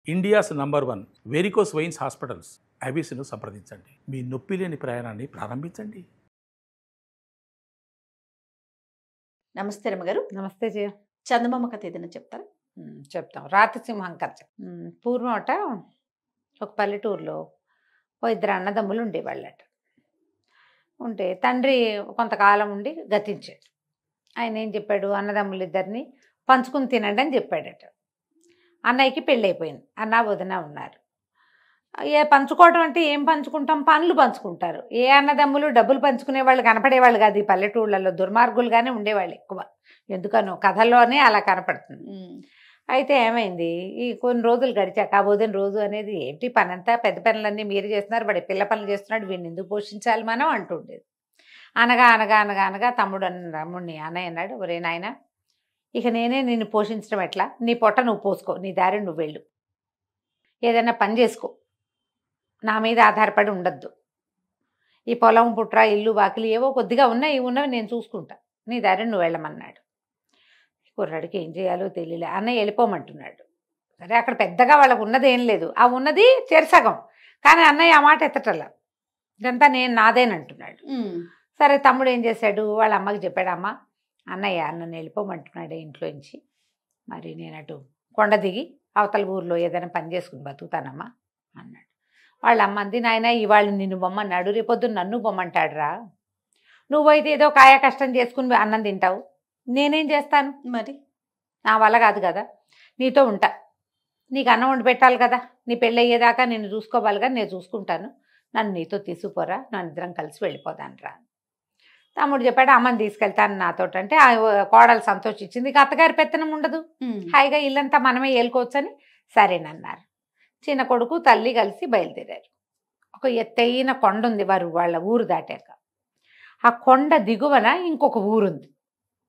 India's number 1 varicose veins hospitals అబీస్ను సంప్రదించండి. మీ నొప్పి లేని ప్రయాణాన్ని ప్రారంభించండి. నమస్తే రమ్మగారు. నమస్తే జయ. చందమామ కథ ఏదైనా చెప్తారా? చెప్తాం. రాతిసింహం కథ. పూర్వం అట ఒక పల్లెటూరులో ఓ ఇద్దరు అన్నదమ్ములు ఉండేవాళ్ళట. ఉంటే తండ్రి కొంతకాలం ఉండి గతించాడు. ఆయన ఏం చెప్పాడు, అన్నదమ్ములు ఇద్దరిని పంచుకుని తినండి అని చెప్పాడట. అన్నయ్యకి పెళ్ళైపోయింది, అన్న వదిన ఉన్నారు. పంచుకోవడం అంటే ఏం పంచుకుంటాం, పనులు పంచుకుంటారు. ఏ అన్నదమ్ములు డబ్బులు పంచుకునే వాళ్ళు కనపడేవాళ్ళు కాదు. ఈ పల్లెటూళ్ళలో దుర్మార్గులుగానే ఉండేవాళ్ళు ఎక్కువ. ఎందుకనో కథల్లోనే అలా కనపడుతుంది. అయితే ఏమైంది, ఈ కొన్ని రోజులు గడిచాక ఆ వదిన రోజు అనేది ఏంటి పనంతా పెద్ద పనులన్నీ మీరు చేస్తున్నారు, వాడి పిల్ల పనులు చేస్తున్నాడు, వీడిని ఎందుకు పోషించాలి మనం అంటుండేది. అనగా అనగా అనగా అనగా తమ్ముడిని అన్నయ్య అన్నాడు, ఒరే నాయన, ఇక నేనే నిన్ను పోషించడం ఎట్లా, నీ పొట్ట నువ్వు పోసుకో, నీ దారి నువ్వు వెళ్ళు, ఏదైనా పని చేసుకో, నా మీద ఆధారపడి ఉండద్దు. ఈ పొలం పుట్ర ఇల్లు వాకిలి ఏవో కొద్దిగా ఉన్నాయి, ఉన్నవి నేను చూసుకుంటా, నీ దారి నువ్వు వెళ్ళమన్నాడు. కుర్రాడికి ఏం చేయాలో తెలియలే. అన్నయ్య వెళ్ళిపోమంటున్నాడు. సరే, అక్కడ పెద్దగా వాళ్ళకు ఉన్నది ఏం లేదు, ఆ ఉన్నది చెరసగం. కానీ అన్నయ్య ఆ మాట ఎత్తటల్లా, ఇదంతా నేను నాదేనంటున్నాడు. సరే, తమ్ముడు ఏం చేశాడు, వాళ్ళ అమ్మకి చెప్పాడు, అమ్మ అన్నయ్య నన్ను వెళ్ళిపోమంటున్నాడు ఇంట్లోంచి, మరి నేను అటు కొండ దిగి అవతల ఊర్లో ఏదైనా పని చేసుకుని బతుకుతానమ్మా అన్నాడు. వాళ్ళ అమ్మ అంది, నాయన ఇవాళ నిన్ను బొమ్మన్నాడు, రేపొద్దున నన్ను బొమ్మంటాడురా, నువ్వైతే ఏదో కాయ కష్టం చేసుకుని అన్నం తింటావు, నేనేం చేస్తాను, మరి నా వల్ల కాదు కదా, నీతో ఉంటా, నీకు అన్నం వండి పెట్టాలి కదా, నీ పెళ్ళి అయ్యేదాకా నిన్ను చూసుకోవాలి కదా, నేను చూసుకుంటాను, నన్ను నీతో తీసుకుపోరా, నన్ను ఇద్దరం కలిసి వెళ్ళిపోదాను రా. తమ్ముడు చెప్పాడు, అమ్మని తీసుకెళ్తాను నాతో అంటే ఆ కోడలు సంతోషించింది. ఇక అత్తగారి పెత్తనం ఉండదు, హాయిగా ఇల్లంతా మనమే ఏలుకోవచ్చని సరేనన్నారు. చిన్న కొడుకు తల్లి కలిసి బయలుదేరారు. ఒక ఎత్తైన కొండ ఉంది వాళ్ళ ఊరు దాటాక. ఆ కొండ దిగువన ఇంకొక ఊరుంది,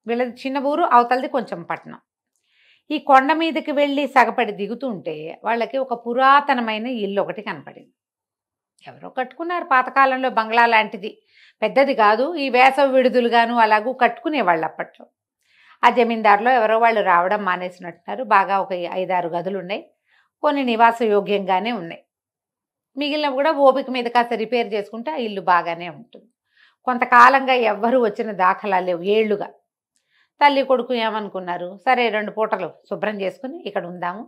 వీళ్ళది చిన్న ఊరు, అవతలది కొంచెం పట్టణం. ఈ కొండ మీదకి వెళ్ళి సగపడి దిగుతుంటే వాళ్ళకి ఒక పురాతనమైన ఇల్లు ఒకటి కనపడింది. ఎవరో కట్టుకున్నారు పాతకాలంలో, బంగ్లా లాంటిది, పెద్దది కాదు, ఈ వేసవి విడుదలుగాను అలాగూ కట్టుకునేవాళ్ళు అప్పట్లో. ఆ జమీందారులో ఎవరో వాళ్ళు రావడం మానేసినట్టున్నారు. బాగా ఒక 5-6 గదులు ఉన్నాయి, కొన్ని నివాస యోగ్యంగానే ఉన్నాయి, మిగిలినవి కూడా ఓపిక మీద కాస్త రిపేర్ చేసుకుంటే ఆ ఇల్లు బాగానే ఉంటుంది. కొంతకాలంగా ఎవ్వరూ వచ్చిన దాఖలాలు లేవు, ఏళ్లుగా. తల్లి కొడుకు ఏమనుకున్నారు, సరే 2 పూటలు శుభ్రం చేసుకుని ఇక్కడ ఉందాము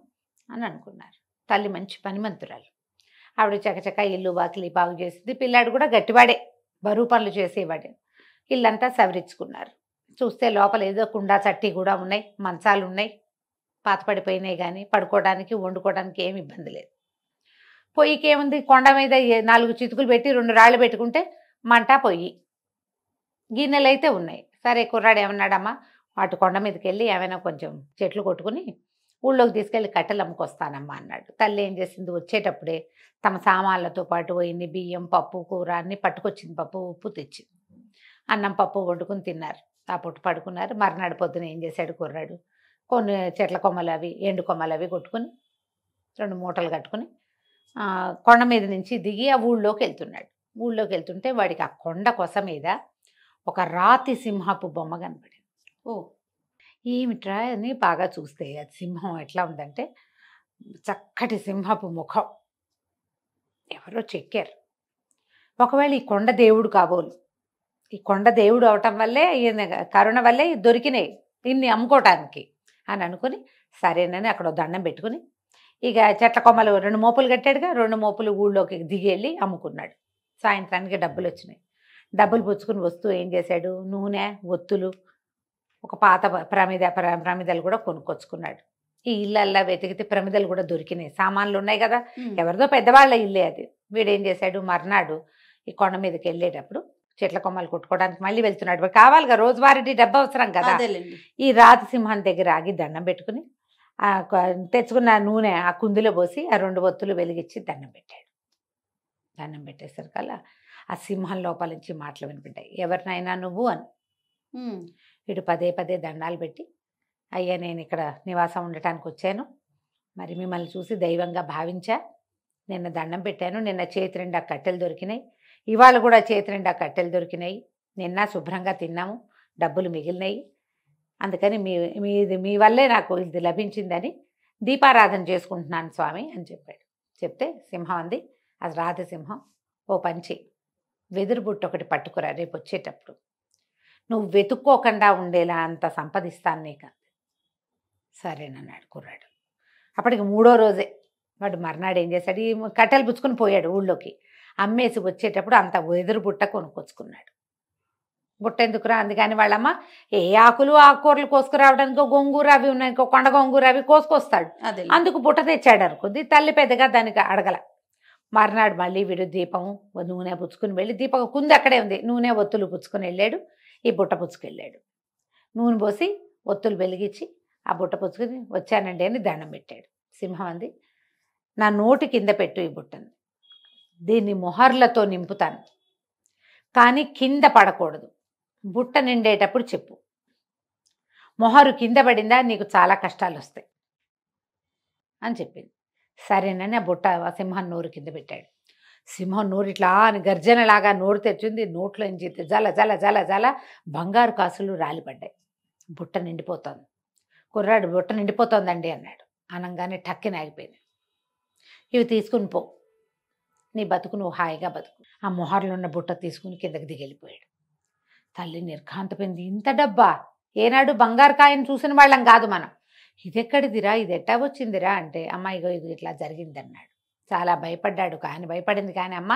అని అనుకున్నారు. తల్లి మంచి పనిమంతురాలు, ఆవిడ చకచక ఇల్లు వాకిలి బాగు చేసింది. పిల్లాడు కూడా గట్టివాడే, బరువు పనులు చేసేవాడే. ఇల్లంతా సవరించుకున్నారు. చూస్తే లోపల ఏదో కుండా చట్టి కూడా ఉన్నాయి, మంచాలు ఉన్నాయి, పాత పడిపోయినాయి, కానీ పడుకోవడానికి వండుకోవడానికి ఏమి ఇబ్బంది లేదు. పొయ్యికి ఏముంది, కొండ మీద 4 చితుకులు పెట్టి 2 రాళ్ళు పెట్టుకుంటే మంట పొయ్యి, గిన్నెలు అయితే ఉన్నాయి. సరే, కుర్రాడు ఏమన్నాడమ్మా, అటు కొండ మీదకి వెళ్ళి ఏమైనా కొంచెం చెట్లు కొట్టుకుని ఊళ్ళోకి తీసుకెళ్ళి కట్టెలు అమ్ముకొస్తానమ్మా అన్నాడు. తల్లి ఏం చేసింది, వచ్చేటప్పుడే తమ సామాన్లతో పాటు ఇన్ని బియ్యం, పప్పు, కూర అన్నీ పట్టుకొచ్చింది. పప్పు ఉప్పు తెచ్చింది. అన్నం పప్పు వండుకుని తిన్నారు. ఆ పొట్టు పడుకున్నారు. మర్నాడు పొద్దున ఏం చేశాడు కుర్రాడు, కొన్ని చెట్ల కొమ్మలు అవి ఎండు కొమ్మలు అవి కొట్టుకుని 2 మూటలు కట్టుకుని కొండ మీద నుంచి దిగి ఆ ఊళ్ళోకి వెళ్తున్నాడు. ఊళ్ళోకి వెళ్తుంటే వాడికి ఆ కొండ కొస మీద ఒక రాతి సింహపు బొమ్మ కనపడింది. ఓ, ఏమిట్రా అని బాగా చూస్తే అది సింహం ఎట్లా ఉందంటే చక్కటి సింహపు ముఖం, ఎవరో చెక్కారు. ఒకవేళ ఈ కొండ దేవుడు కాబోలు, ఈ కొండ దేవుడు అవటం వల్లే, ఈయన కరుణ వల్లే దొరికినాయి ఇన్ని అమ్ముకోవటానికి అని అనుకుని సరేనని అక్కడ దండం పెట్టుకుని ఇక చెట్ల కొమ్మలు 2 మోపులు కట్టాడుగా, 2 మోపులు ఊళ్ళోకి దిగి వెళ్ళి అమ్ముకున్నాడు. సాయంత్రానికి డబ్బులు వచ్చినాయి. డబ్బులు పుచ్చుకుని వస్తూ ఏం చేశాడు, నూనె, ఒత్తులు, ఒక పాత ప్రమిదలు కూడా కొనుక్కొచ్చుకున్నాడు. ఈ ఇళ్ళల్లా వెతికితే ప్రమిదలు కూడా దొరికినాయి, సామాన్లు ఉన్నాయి కదా, ఎవరిదో పెద్దవాళ్ళ ఇల్లే అది. వీడేం చేశాడు, మర్నాడు ఈ కొండ మీదకి వెళ్ళేటప్పుడు చెట్ల కొమ్మలు కొట్టుకోవడానికి మళ్ళీ వెళ్తున్నాడు. కావాలిగా, రోజువారీ డబ్బు అవసరం కదా. ఈ రాతి సింహం దగ్గర ఆగి దండం పెట్టుకుని తెచ్చుకున్న నూనె ఆ కుందిలో పోసి ఆ 2 ఒత్తులు వెలిగించి దండం పెట్టాడు. దండం పెట్టేసరికల్లా ఆ సింహం లోపల నుంచి మాటలు వినిపింటాయి, ఎవరినైనా నువ్వు అని. వీడు పదే పదే దండాలు పెట్టి, అయ్యా నేను ఇక్కడ నివాసం ఉండటానికి వచ్చాను, మరి మిమ్మల్ని చూసి దైవంగా భావించా, నిన్న దండం పెట్టాను, నిన్న చేతి 2 కట్టెలు దొరికినాయి, ఇవాళ కూడా చేతి 2 కట్టెలు దొరికినాయి, నిన్న శుభ్రంగా తిన్నాము, డబ్బులు మిగిలినాయి, అందుకని మీ వల్లే నాకు ఇది లభించిందని దీపారాధన చేసుకుంటున్నాను స్వామి అని చెప్పాడు. చెప్తే సింహం అంది, అది రాధసింహం, ఓ పంచి వెదురు బుట్ట ఒకటి పట్టుకురా, రేపు వచ్చేటప్పుడు నువ్వు వెతుక్కోకుండా ఉండేలా అంత సంపదిస్తాను నీకు. సరేనన్నాడు కుర్రాడు. అప్పటికి 3వ రోజే వాడు మర్నాడు ఏం చేశాడు, ఈ కట్టెలు పుచ్చుకొని పోయాడు ఊళ్ళోకి. అమ్మేసి వచ్చేటప్పుడు అంత వెదురు బుట్ట కొనుక్కొచ్చుకున్నాడు. బుట్ట ఎందుకురా, అందుకని వాళ్ళమ్మ ఏ ఆకులు ఆకుకూరలు కోసుకురావడానికి గొంగూర అవి ఉన్నాయి, ఇంకో కొండ గొంగూర అవి కోసుకొస్తాడు, అదే అందుకు బుట్ట తెచ్చాడు అనుకుంది. తల్లి పెద్దగా దానికి అడగల. మర్నాడు మళ్ళీ వీడు దీపం నూనె పుచ్చుకుని వెళ్ళి, దీపం కుంది అక్కడే ఉంది, నూనె ఒత్తులు పుచ్చుకొని వెళ్ళాడు, ఈ బుట్ట పుచ్చుకెళ్ళాడు. నూనె పోసి ఒత్తులు వెలిగించి ఆ బుట్ట పుచ్చుకుని వచ్చానండి అని దండం పెట్టాడు. సింహం అంది, నా నోటి కింద పెట్టు ఈ బుట్టని, దీన్ని మొహర్లతో నింపుతాను, కానీ కింద పడకూడదు, బుట్ట నిండేటప్పుడు చెప్పు, మొహరు కింద పడిందా నీకు చాలా కష్టాలు వస్తాయి అని చెప్పింది. సరేనని ఆ బుట్ట సింహం నోరు కింద పెట్టాడు. సింహం నోరు ఇట్లా అని గర్జనలాగా నోరు తెచ్చింది. నోట్లోంచి జల జల జల జల బంగారు కాసులు రాలిపడ్డాయి. బుట్ట నిండిపోతోంది. కుర్రాడు బుట్ట నిండిపోతోందండి అన్నాడు. అనగానే టక్కిన ఆగిపోయింది. ఇవి తీసుకుని పో, నీ బతుకు నువ్వు హాయిగా బతుకు. ఆ మొహర్లో ఉన్న బుట్ట తీసుకుని కిందకి దిగెళ్ళిపోయాడు. తల్లి నిర్ఘాంతపోయింది. ఇంత డబ్బా, ఏనాడు బంగారు కాయను చూసిన వాళ్ళం కాదు మనం, ఇదెక్కడిదిరా, ఇది ఎట్టా వచ్చిందిరా అంటే, అమ్మాయిగో ఇది ఇట్లా జరిగిందన్నాడు. చాలా భయపడ్డాడు. కానీ భయపడింది కానీ అమ్మ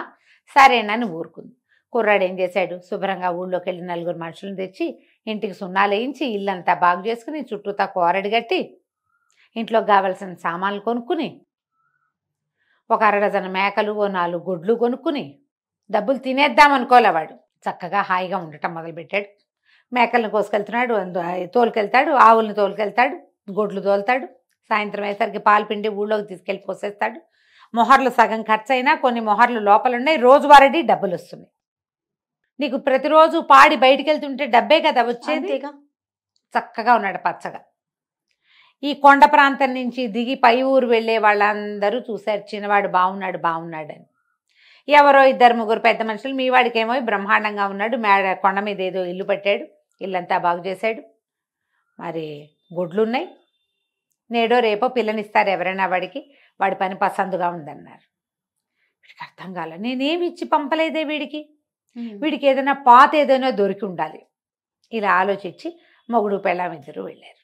సరేనని ఊరుకుంది. కుర్రాడు ఏం చేశాడు, శుభ్రంగా ఊళ్ళోకి వెళ్ళి 4 మనుషులను తెచ్చి ఇంటికి సున్నాలు వేయించి ఇల్లంతా బాగు చేసుకుని చుట్టూతా కోరడి కట్టి ఇంట్లో కావలసిన సామాన్లు కొనుక్కుని ఒక 1/2 డజన్ మేకలు, ఓ 4 గొడ్లు కొనుక్కుని డబ్బులు తినేద్దాం అనుకోలే వాడు. చక్కగా హాయిగా ఉండటం మొదలుపెట్టాడు. మేకలను కోసుకెళ్తున్నాడు, తోలుకెళ్తాడు, ఆవులను తోలుకెళ్తాడు, గొడ్లు తోలుతాడు. సాయంత్రం అయ్యేసరికి పాలు పిండి ఊళ్ళోకి తీసుకెళ్ళి పోసేస్తాడు. మొహర్లు సగం ఖర్చు అయినా కొన్ని మొహర్లు లోపల ఉన్నాయి, రోజువారీ డబ్బులు వస్తున్నాయి. నీకు ప్రతిరోజు పాడి బయటికి వెళ్తుంటే డబ్బే కదా వచ్చేది. చక్కగా ఉన్నాడు పచ్చగా. ఈ కొండ ప్రాంతం నుంచి దిగి పై ఊరు వెళ్ళే వాళ్ళందరూ చూశారు, చిన్నవాడు బాగున్నాడు బాగున్నాడు అని. ఎవరో 2-3 పెద్ద మనుషులు, మీ వాడికేమో బ్రహ్మాండంగా ఉన్నాడు, కొండ మీద ఏదో ఇల్లు పట్టాడు, ఇల్లంతా బాగు చేశాడు, మరి గొడ్లున్నాయి, నేడో రేపో పిల్లనిస్తారు ఎవరైనా వాడికి, వాడి పని పసందుగా ఉందన్నారు. వీడికి అర్థం కాలే, నేనేమి ఇచ్చి పంపలేదే వీడికి, వీడికి ఏదైనా పాత ఏదైనా దొరికి ఉండాలి. ఇలా ఆలోచించి మొగుడు పెళ్ళాం ఇద్దరు వెళ్ళారు.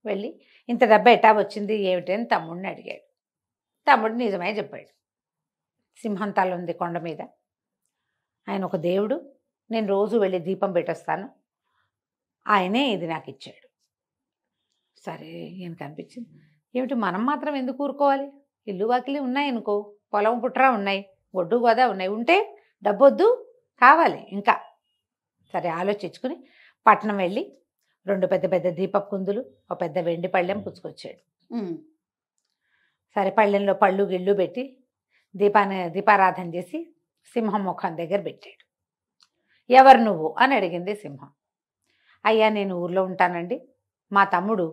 వెళ్ళి ఇంత డబ్బు ఎట్టా వచ్చింది ఏమిటి అని తమ్ముడిని అడిగాడు. తమ్ముడు నిజమే చెప్పాడు. సింహం తల ఉంది కొండ మీద, ఆయన ఒక దేవుడు, నేను రోజు వెళ్ళి దీపం పెట్టొస్తాను, ఆయనే ఇది నాకు ఇచ్చాడు. సరే ఈయనకు అనిపించింది, ఏమిటి మనం మాత్రం ఎందుకు ఊరుకోవాలి, ఇల్లు వాకిలి ఉన్నాయనుకో, పొలం పుట్రా ఉన్నాయి, గొడ్డు గోదా ఉన్నాయి, ఉంటే డబ్బొద్దు కావాలి ఇంకా. సరే ఆలోచించుకుని పట్నం వెళ్ళి 2 పెద్ద పెద్ద దీపపు కుందులు, ఒక పెద్ద వెండి పళ్ళెం పుచ్చుకొచ్చాడు. సరే పళ్ళెంలో పళ్ళు గిళ్ళు పెట్టి దీపారాధన చేసి సింహం ముఖం దగ్గర పెట్టాడు. ఎవరు నువ్వు అని అడిగింది సింహం. అయ్యా నేను ఊర్లో ఉంటానండి, మా తమ్ముడు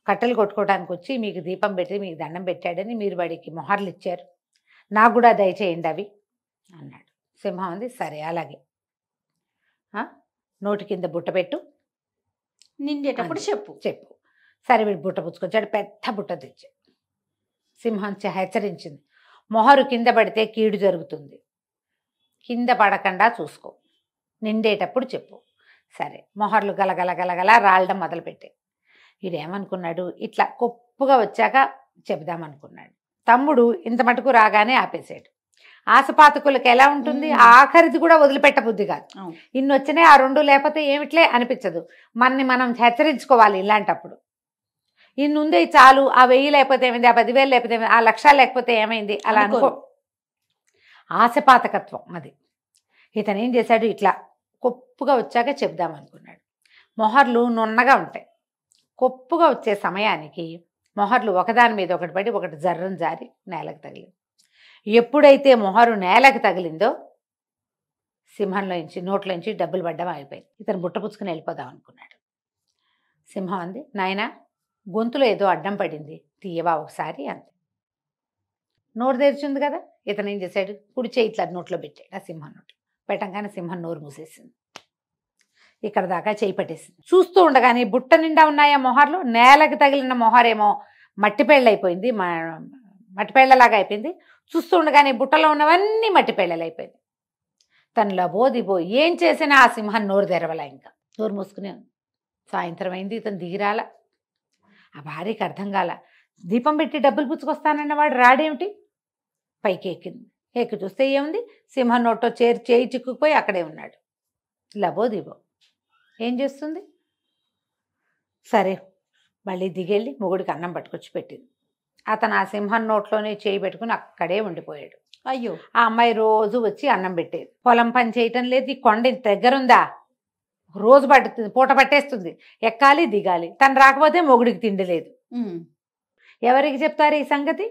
కట్టెలు కొట్టుకోవడానికి వచ్చి మీకు దీపం పెట్టి మీకు దండం పెట్టాడని మీరు వాడికి మొహర్లు ఇచ్చారు, నాకు కూడా దయచేయండి అవి అన్నాడు. సింహం అంది, సరే అలాగే, నోటి కింద బుట్ట పెట్టు, నిండేటప్పుడు చెప్పు చెప్పు. సరే వీడు బుట్ట పుచ్చుకొచ్చాడు, పెద్ద బుట్ట తెచ్చాడు. సింహం హెచ్చరించింది, మొహరు కింద పడితే కీడు జరుగుతుంది, కింద పడకుండా చూసుకో, నిండేటప్పుడు చెప్పు. సరే మొహర్లు గలగల గలగల రాలడం మొదలుపెట్టాయి. వీడేమనుకున్నాడు, ఇట్లా కొప్పుగా వచ్చాక చెబుదామనుకున్నాడు. తమ్ముడు ఇంత మటుకు రాగానే ఆపేశాడు. ఆశపాతకులకు ఎలా ఉంటుంది, ఆఖరిది కూడా వదిలిపెట్టబుద్ధి కాదు. ఇన్ని వచ్చినాయి, ఆ 2 లేకపోతే ఏమిట్లే అనిపించదు. మనం హెచ్చరించుకోవాలి ఇలాంటప్పుడు. ఇన్ని ఉంది చాలు, ఆ 1000 లేకపోతే ఏమైంది, ఆ 10,000 లేకపోతే ఏమైంది, ఆ 1,00,000 లేకపోతే ఏమైంది అలా అనుకో. ఆశపాతకత్వం అది. ఇతను ఏం చేశాడు, ఇట్లా కొప్పుగా వచ్చాక చెప్దామనుకున్నాడు. మొహర్లు నున్నగా ఉంటాయి, కొప్పుగా వచ్చే సమయానికి మొహర్లు ఒకదాని మీద ఒకటి పడి ఒకటి జర్రం జారి నేలకు తగిలింది. ఎప్పుడైతే మొహరు నేలకు తగిలిందో సింహంలోంచి నోట్లోంచి డబ్బులు పడ్డం ఆగిపోయింది. ఇతను బుట్ట పుచ్చుకుని వెళ్ళిపోదాం అనుకున్నాడు. సింహం అంది, నాయనా గొంతులో ఏదో అడ్డం పడింది, తీయవా ఒకసారి అంది. నోరు తెరిచింది కదా, ఇతను ఏం చేశాడు, కుడి చేయి ఇట్లా నోట్లో పెట్టాడు. ఆ సింహం నోట్లో పెట్టంగానే సింహం నోరు మూసేసింది, ఇక్కడ దాకా చేయి పట్టేసింది. చూస్తూ ఉండగానే బుట్ట నిండా ఉన్నాయా మొహర్లు, నేలకు తగిలిన మొహరేమో మట్టి పెళ్ళైపోయింది, మట్టి పెళ్ళలాగా అయిపోయింది. చూస్తూ ఉండగానే బుట్టలో ఉన్నవన్నీ మట్టి పెళ్ళలు అయిపోయింది. తను లబోదిబో ఏం చేసినా ఆ సింహం నోరు తెరవలా, ఇంకా నోరు మూసుకునే ఉంది. సాయంత్రం అయింది, ఇతను దిగిరాల. ఆ భార్యకి అర్థం కాల. దీపం పెట్టి డబ్బులు పుచ్చుకొస్తానన్న వాడు రాడేమిటి? పైకి ఎక్కింది. ఎక్కి చూస్తే ఏముంది, సింహం నోట్లో చేయి చిక్కుకుపోయి అక్కడే ఉన్నాడు. లబోదిబో ఏం చేస్తుంది? సరే మళ్ళీ దిగెళ్ళి మొగుడికి అన్నం పట్టుకొచ్చి పెట్టింది. అతను ఆ సింహం నోట్లోనే చేయి పెట్టుకుని అక్కడే ఉండిపోయాడు. అయ్యో. ఆ అమ్మాయి రోజు వచ్చి అన్నం పెట్టేది. పొలం పని చేయటం లేదు, ఈ కొండ ఇంత దగ్గరుందా, రోజు పడుతుంది, పూట పట్టేస్తుంది, ఎక్కాలి దిగాలి. తను రాకపోతే మొగుడికి తిండి లేదు. ఎవరికి చెప్తారు ఈ సంగతి?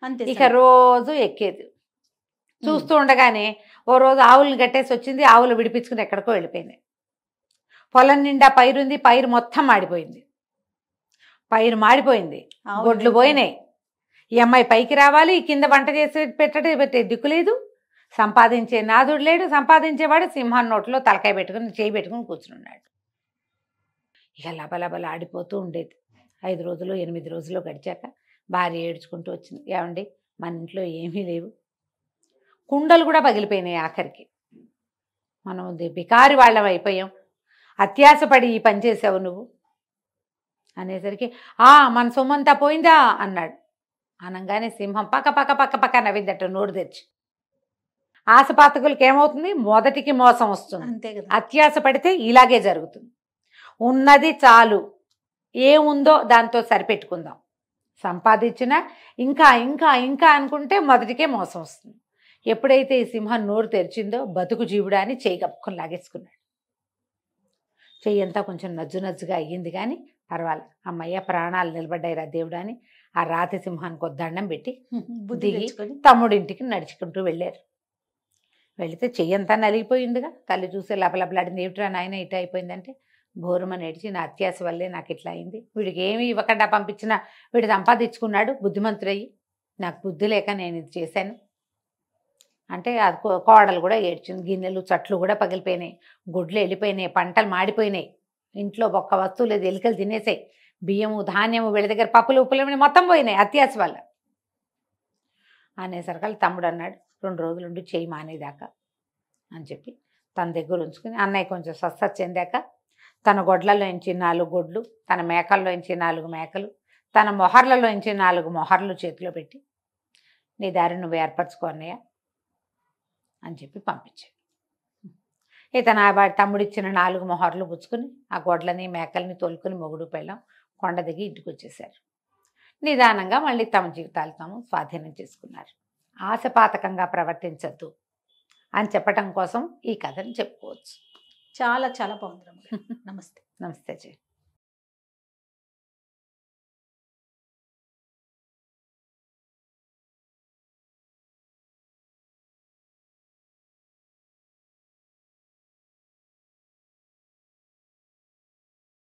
అంతే. ఇక రోజు ఎక్కేది. చూస్తూ ఉండగానే ఓ రోజు ఆవులను కట్టేసి వచ్చింది. ఆవులు విడిపించుకుని ఎక్కడికో వెళ్ళిపోయింది. పొలం నిండా పైరుంది, పైరు మొత్తం మాడిపోయింది. పైరు మాడిపోయింది, గొడ్లు పోయినాయి. ఈ అమ్మాయి పైకి రావాలి, కింద వంట చేసి పెట్టే దిక్కు లేదు, సంపాదించే నాదుడు లేడు. సంపాదించేవాడు సింహాన్ నోట్లో తలకాయ పెట్టుకుని చేయి పెట్టుకుని కూర్చున్నాడు. ఇక లబలబల ఆడిపోతూ ఉండేది. 5 రోజులు 8 రోజులు గడిచాక భార్య ఏడ్చుకుంటూ వచ్చింది. ఏమండి, మన ఇంట్లో ఏమీ లేవు, కుండలు కూడా పగిలిపోయినాయి, ఆఖరికి మనం బికారి వాళ్ళం అయిపోయాం, అత్యాసపడి ఈ పని చేసావు నువ్వు అనేసరికి మన సొమ్మంతా పోయిందా అన్నాడు. అనగానే సింహం పక్క పక్క పక్క పక్క నవ్విందట నోరు తెచ్చి. ఆశపాతకులకి ఏమవుతుంది? మొదటికి మోసం వస్తుంది. అంతే కదా. అత్యాస పడితే ఇలాగే జరుగుతుంది. ఉన్నది చాలు, ఏముందో దాంతో సరిపెట్టుకుందాం. సంపాదించినా ఇంకా ఇంకా ఇంకా అనుకుంటే మొదటికే మోసం వస్తుంది. ఎప్పుడైతే ఈ సింహం నోరు తెరిచిందో బతుకు జీవుడా అని చెయ్యి కప్పుకొని లాగేసుకున్నాడు. చెయ్యి అంతా కొంచెం నజ్జునజ్జుగా అయ్యింది, కానీ పర్వాలేదు, అమ్మయ్య ప్రాణాలు నిలబడ్డాయిరా దేవుడా అని ఆ రాతి సింహానికి దండం పెట్టి దిగి తమ్ముడింటికి నడుచుకుంటూ వెళ్ళారు. వెళితే చెయ్యంతా నలిగిపోయిందిగా. తల్లి చూసి లపలపలాడింది. ఏమిట్రా నాయన ఇట అయిపోయిందంటే, బోరుమని ఏడ్చి నా అత్యాస వల్లే నాకు ఇట్లా అయింది, వీడికి ఏమి ఇవ్వకుండా పంపించినా వీడు సంపాదించుకున్నాడు బుద్ధిమంతుడయ్యి, నాకు బుద్ధి లేక నేను ఇది చేశాను అంటే అది కోడలు కూడా ఏడ్చింది. గిన్నెలు చట్లు కూడా పగిలిపోయినాయి, గుడ్లు వెళ్ళిపోయినాయి, పంటలు మాడిపోయినాయి, ఇంట్లో ఒక్క వస్తువు లేదు, ఎలుకలు తినేసాయి, బియ్యము ధాన్యము వీళ్ళ దగ్గర పప్పులు ఉప్పులు మొత్తం పోయినాయి అత్యాస వల్ల అనేసరికి తమ్ముడు అన్నాడు, 2 రోజులు ఉండి చేయి మానేదాకా అని చెప్పి తన దగ్గర ఉంచుకుని అన్నయ్య కొంచెం స్వస్థత చెందాక తన గొడ్లలోంచి 4 గొడ్లు, తన మేకల్లోంచి 4 మేకలు, తన మొహర్లలోంచి 4 మొహర్లు చేతిలో పెట్టి నీ దారి నువ్వు ఏర్పరచుకో అన్నయ్య అని చెప్పి పంపించాడు. ఇతను తమ్ముడిచ్చిన 4 మొహర్లు పుచ్చుకుని ఆ గొడ్లని మేకల్ని తోలుకుని మొగుడు పెళ్ళం కొండ దిగి ఇంటికి వచ్చేసారు. నిదానంగా మళ్ళీ తమ జీవితాలు తాము స్వాధీనం చేసుకున్నారు. ఆశపాతకంగా ప్రవర్తించద్దు అని చెప్పటం కోసం ఈ కథను చెప్పుకోవచ్చు. చాలా చాలా బాగుంది. నమస్తే. నమస్తే జీ.